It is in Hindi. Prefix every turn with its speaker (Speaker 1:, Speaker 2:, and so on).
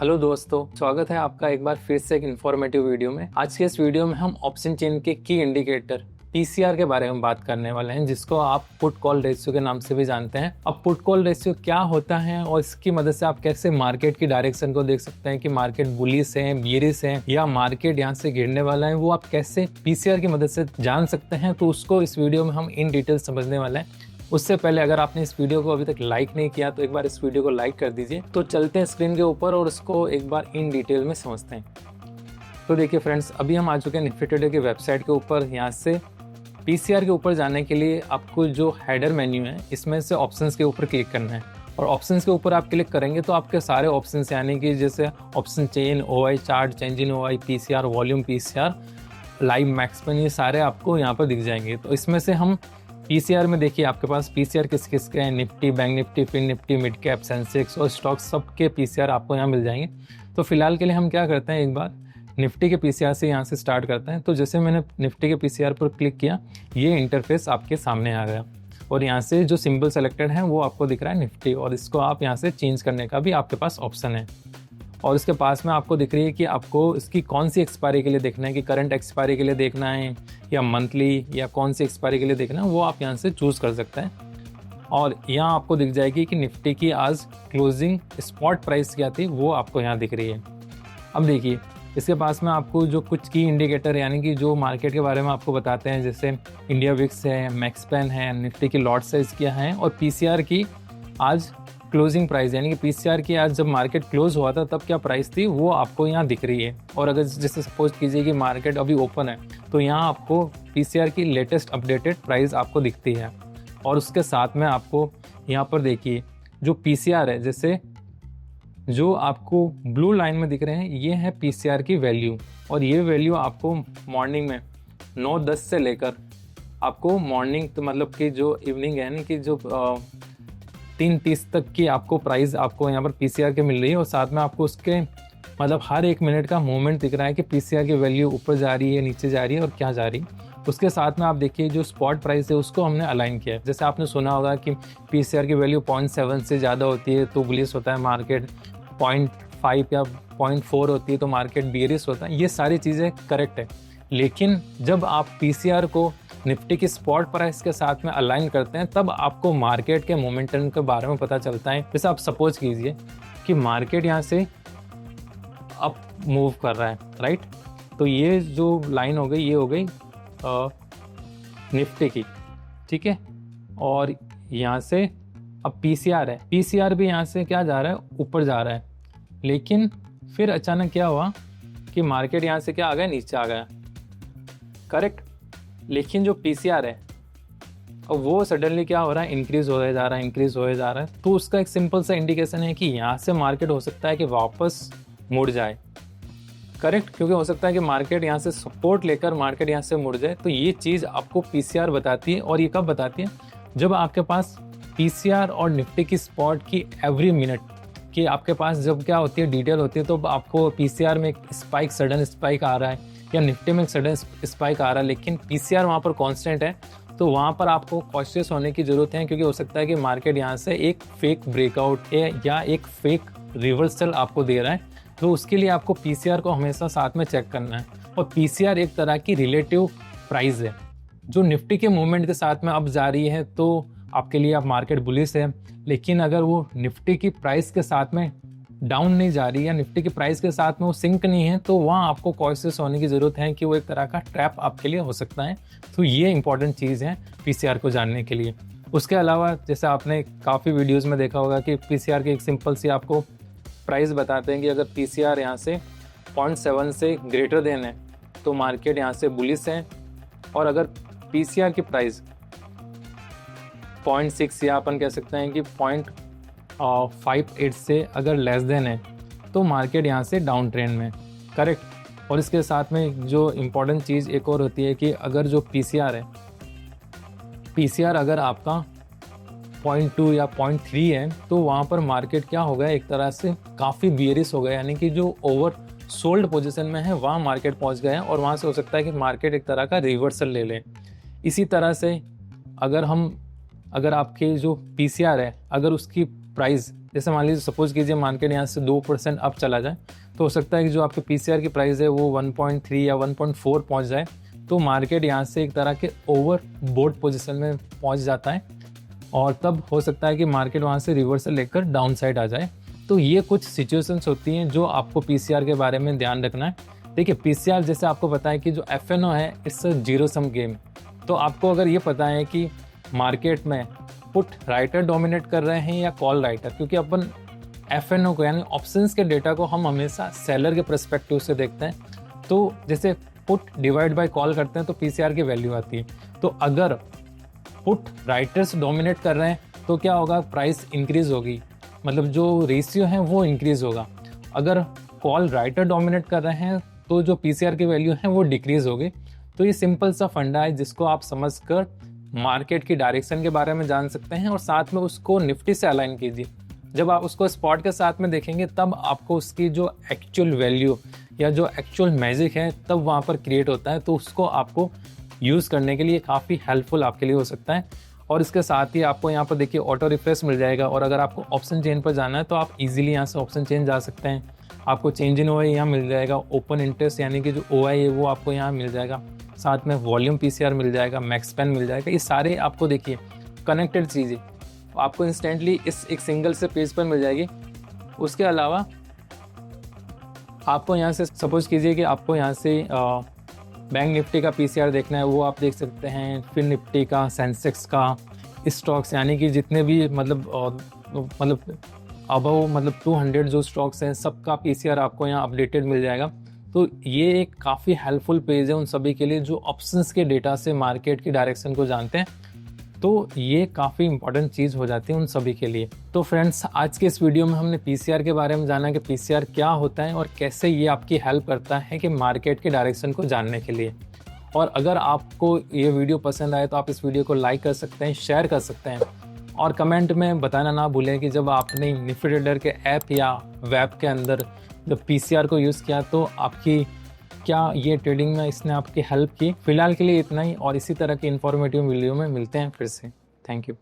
Speaker 1: हेलो दोस्तों, स्वागत है आपका एक बार फिर से एक इन्फॉर्मेटिव वीडियो में। आज के इस वीडियो में हम ऑप्शन चेन के की इंडिकेटर पीसीआर के बारे में बात करने वाले हैं, जिसको आप पुट कॉल रेशियो के नाम से भी जानते हैं। अब पुट कॉल रेशियो क्या होता है और इसकी मदद से आप कैसे मार्केट की डायरेक्शन को देख सकते हैं कि मार्केट बुलिश है, बियरिश है या मार्केट यहाँ से गिरने वाला है, वो आप कैसे पीसीआर की मदद से जान सकते हैं। तो उसको इस वीडियो में हम इन डिटेल समझने वाले हैं। उससे पहले अगर आपने इस वीडियो को अभी तक लाइक नहीं किया तो एक बार इस वीडियो को लाइक कर दीजिए। तो चलते हैं स्क्रीन के ऊपर और उसको एक बार इन डिटेल में समझते हैं। तो देखिए फ्रेंड्स, अभी हम आ चुके हैं निफ्टी ट्रेडर के वेबसाइट के ऊपर। यहाँ से पीसीआर के ऊपर जाने के लिए आपको जो हेडर मेन्यू है इसमें से ऑप्शंस के ऊपर क्लिक करना है और ऑप्शंस के ऊपर आप क्लिक करेंगे तो आपके सारे ऑप्शंस यानी कि जैसे option chain, OI chart, change in OI, PCR, volume PCR, live max pain, ये सारे आपको यहाँ पर दिख जाएंगे। तो इसमें से हम पीसीआर में देखिए आपके पास पीसीआर किस किस के हैं, Nifty, bank Nifty, fin Nifty, mid cap, Sensex और स्टॉक, सबके पीसीआर आपको यहाँ मिल जाएंगे। तो फिलहाल के लिए हम क्या करते हैं, एक बार निफ्टी के पीसीआर से यहाँ से स्टार्ट करते हैं। तो जैसे मैंने निफ्टी के पीसीआर पर क्लिक किया, ये इंटरफेस आपके सामने आ गया और यहाँ से जो सिंबल सेलेक्टेड है वो आपको दिख रहा है निफ्टी, और इसको आप यहाँ से चेंज करने का भी आपके पास ऑप्शन है। और इसके पास में आपको दिख रही है कि आपको इसकी कौन सी एक्सपायरी के लिए देखना है, कि करंट एक्सपायरी के लिए देखना है या मंथली या कौन सी एक्सपायरी के लिए देखना है, वो आप यहाँ से चूज़ कर सकते हैं। और यहाँ आपको दिख जाएगी कि निफ्टी की आज क्लोजिंग स्पॉट प्राइस क्या थी, वो आपको यहाँ दिख रही है। अब देखिए इसके पास में आपको जो कुछ की इंडिकेटर यानी कि जो मार्केट के बारे में आपको बताते हैं, जैसे इंडिया विक्स है, मैक्सपेन है, निफ्टी की लॉट साइज क्या है और पीसीआर की आज क्लोजिंग प्राइस यानी कि पीसीआर की आज जब मार्केट क्लोज हुआ था तब क्या प्राइस थी, वो आपको यहाँ दिख रही है। और अगर जैसे सपोज कीजिए कि मार्केट अभी ओपन है तो यहाँ आपको पीसीआर की लेटेस्ट अपडेटेड प्राइस आपको दिखती है। और उसके साथ में आपको यहाँ पर देखिए जो पीसीआर है, जैसे जो आपको ब्लू लाइन में दिख रहे हैं, ये है पीसीआर की वैल्यू। और ये वैल्यू आपको मॉर्निंग में 9:10 से लेकर आपको मॉर्निंग तो मतलब कि जो इवनिंग है यानी कि जो 3:30 तक की आपको प्राइस आपको यहाँ पर पीसीआर के मिल रही है। और साथ में आपको उसके मतलब हर एक मिनट का मूवमेंट दिख रहा है कि पीसीआर की वैल्यू ऊपर जा रही है, नीचे जा रही है और क्या जा रही है। उसके साथ में आप देखिए जो स्पॉट प्राइस है उसको हमने अलाइन किया है। जैसे आपने सुना होगा कि पीसीआर की वैल्यू 0.7 से ज़्यादा होती है तो बुलिश होता है मार्केट, 0.5 या 0.4 होती है तो मार्केट बियरिश होता है। ये सारी चीज़ें करेक्ट है, लेकिन जब आप पीसीआर को निफ्टी की स्पॉट प्राइस के साथ में अलाइन करते हैं तब आपको मार्केट के मोमेंटम के बारे में पता चलता है। जैसे आप सपोज कीजिए कि मार्केट यहाँ से अप मूव कर रहा है, राइट। तो ये जो लाइन हो गई, ये हो गई निफ्टी की, ठीक है। और यहाँ से अब पीसीआर है, पीसीआर भी यहाँ से क्या जा रहा है, ऊपर जा रहा है। लेकिन फिर अचानक क्या हुआ कि मार्केट यहाँ से क्या आ गया, नीचे आ गया, करेक्ट। लेकिन जो पीसीआर है और वो सडनली क्या हो रहा है, इंक्रीज होए जा रहा है, इंक्रीज होए जा रहा है। तो उसका एक सिंपल सा इंडिकेशन है कि यहाँ से मार्केट हो सकता है कि वापस मुड़ जाए, करेक्ट। क्योंकि हो सकता है कि मार्केट यहाँ से सपोर्ट लेकर मार्केट यहाँ से मुड़ जाए। तो ये चीज़ आपको पीसीआर बताती है। और ये कब बताती है, जब आपके पास पीसीआर और निफ्टी की स्पॉट की एवरी मिनट की आपके पास जब क्या होती है, डिटेल होती है, तो आपको पीसीआर में एक स्पाइक, सडन स्पाइक आ रहा है या निफ्टी में एक सडन स्पाइक आ रहा है, लेकिन पीसीआर वहाँ पर कांस्टेंट है। तो वहाँ पर आपको कॉशियस होने की ज़रूरत है, क्योंकि हो सकता है कि मार्केट यहाँ से एक फेक ब्रेकआउट या एक फेक रिवर्सल आपको दे रहा है। तो उसके लिए आपको पीसीआर को हमेशा साथ में चेक करना है। और पीसीआर एक तरह की रिलेटिव प्राइस है जो निफ्टी के मूवमेंट के साथ में अब जा रही है तो आपके लिए अब मार्केट बुलिश है। लेकिन अगर वो निफ्टी की प्राइस के साथ में डाउन नहीं जा रही या निफ्टी की प्राइस के साथ में वो सिंक नहीं है, तो वहाँ आपको कॉशियस होने की ज़रूरत है कि वो एक तरह का ट्रैप आपके लिए हो सकता है। तो ये इंपॉर्टेंट चीज़ है पीसीआर को जानने के लिए। उसके अलावा जैसे आपने काफ़ी वीडियोज़ में देखा होगा कि पीसीआर की एक सिंपल सी आपको प्राइस बताते हैं कि अगर पीसीआर यहाँ से 0.7 से ग्रेटर देन है तो मार्केट यहाँ से बुलिश है। और अगर पीसीआर की प्राइस 0.6 या अपन कह सकते हैं कि 0.58 से अगर लेस देन है तो मार्केट यहाँ से डाउन ट्रेंड में, करेक्ट। और इसके साथ में जो इम्पोर्टेंट चीज़ एक और होती है कि अगर जो पीसीआर है, पीसीआर अगर आपका 0.2 या 0.3 है तो वहाँ पर मार्केट क्या हो गया, एक तरह से काफ़ी बियरिश हो गया, यानी कि जो ओवर सोल्ड पोजीशन में है वहाँ मार्केट पहुँच गया है। और वहाँ से हो सकता है कि मार्केट एक तरह का रिवर्सल ले ले। इसी तरह से अगर आपके जो पीसीआर है, अगर उसकी प्राइस, जैसे मान लीजिए सपोज कीजिए मार्केट यहाँ से 2% अप चला जाए, तो हो सकता है कि जो आपके पीसीआर की प्राइस है वो 1.3 या 1.4 पहुँच जाए, तो मार्केट यहाँ से एक तरह के ओवरबोट पोजीशन में पहुँच जाता है और तब हो सकता है कि मार्केट वहाँ से रिवर्सल लेकर डाउन साइड आ जाए। तो ये कुछ सिचुएशंस होती हैं जो आपको पीसीआर के बारे में ध्यान रखना है। देखिए पीसीआर जैसे आपको पता है कि जो एफएनओ है it's a zero sum game. तो आपको अगर ये पता है कि मार्केट में पुट राइटर डोमिनेट कर रहे हैं या कॉल राइटर, क्योंकि अपन एफएनओ को यानी ऑप्शंस के डेटा को हम हमेशा सेलर के पर्सपेक्टिव से देखते हैं। तो जैसे पुट डिवाइड बाय कॉल करते हैं तो पीसीआर की वैल्यू आती है। तो अगर पुट राइटर्स डोमिनेट कर रहे हैं तो क्या होगा, प्राइस इंक्रीज होगी, मतलब जो रेशियो है वो इंक्रीज होगा। अगर कॉल राइटर डोमिनेट कर रहे हैं तो जो पीसीआर की वैल्यू है वो डिक्रीज होगी। तो ये सिंपल सा फंडा है जिसको आप समझकर मार्केट की डायरेक्शन के बारे में जान सकते हैं और साथ में उसको निफ्टी से अलाइन कीजिए। जब आप उसको स्पॉट के साथ में देखेंगे तब आपको उसकी जो एक्चुअल वैल्यू या जो एक्चुअल मैजिक है तब वहाँ पर क्रिएट होता है। तो उसको आपको यूज़ करने के लिए काफ़ी हेल्पफुल आपके लिए हो सकता है। और इसके साथ ही आपको यहाँ पर देखिए ऑटो रिफ्रेश मिल जाएगा, और अगर आपको ऑप्शन चेन पर जाना है तो आप इजीली यहाँ से ऑप्शन चेन जा सकते हैं। आपको चेंज इन ओआई यहाँ मिल जाएगा, ओपन इंटरेस्ट यानी कि जो ओआई है वो आपको यहाँ मिल जाएगा, साथ में वॉल्यूम पीसीआर मिल जाएगा, मैक्स पेन मिल जाएगा। ये सारे आपको देखिए कनेक्टेड चीज़ें आपको इंस्टेंटली इस एक सिंगल से पेज पर मिल जाएगी। उसके अलावा आपको यहाँ से सपोज कीजिए कि आपको यहाँ से बैंक निफ्टी का पीसीआर देखना है, वो आप देख सकते हैं, फिर निफ्टी का, सेंसेक्स का, स्टॉक्स यानी कि जितने भी मतलब अबव 200 जो स्टॉक्स हैं सबका पीसीआर आपको यहाँ अपडेटेड मिल जाएगा। तो ये एक काफ़ी हेल्पफुल पेज है उन सभी के लिए जो ऑप्शंस के डेटा से मार्केट की डायरेक्शन को जानते हैं। तो ये काफ़ी इंपॉर्टेंट चीज़ हो जाती है उन सभी के लिए। तो फ्रेंड्स आज के इस वीडियो में हमने पीसीआर के बारे में जाना कि पीसीआर क्या होता है और कैसे ये आपकी हेल्प करता है कि मार्केट के डायरेक्शन को जानने के लिए। और अगर आपको ये वीडियो पसंद आए तो आप इस वीडियो को लाइक कर सकते हैं, शेयर कर सकते हैं और कमेंट में बताना ना भूलें कि जब आपने निफ्टी ट्रेडर के ऐप या वेब के अंदर जब पीसीआर को यूज़ किया तो आपकी क्या ये ट्रेडिंग में इसने आपकी हेल्प की। फिलहाल के लिए इतना ही और इसी तरह की इन्फॉर्मेटिव वीडियो में मिलते हैं फिर से। Thank you.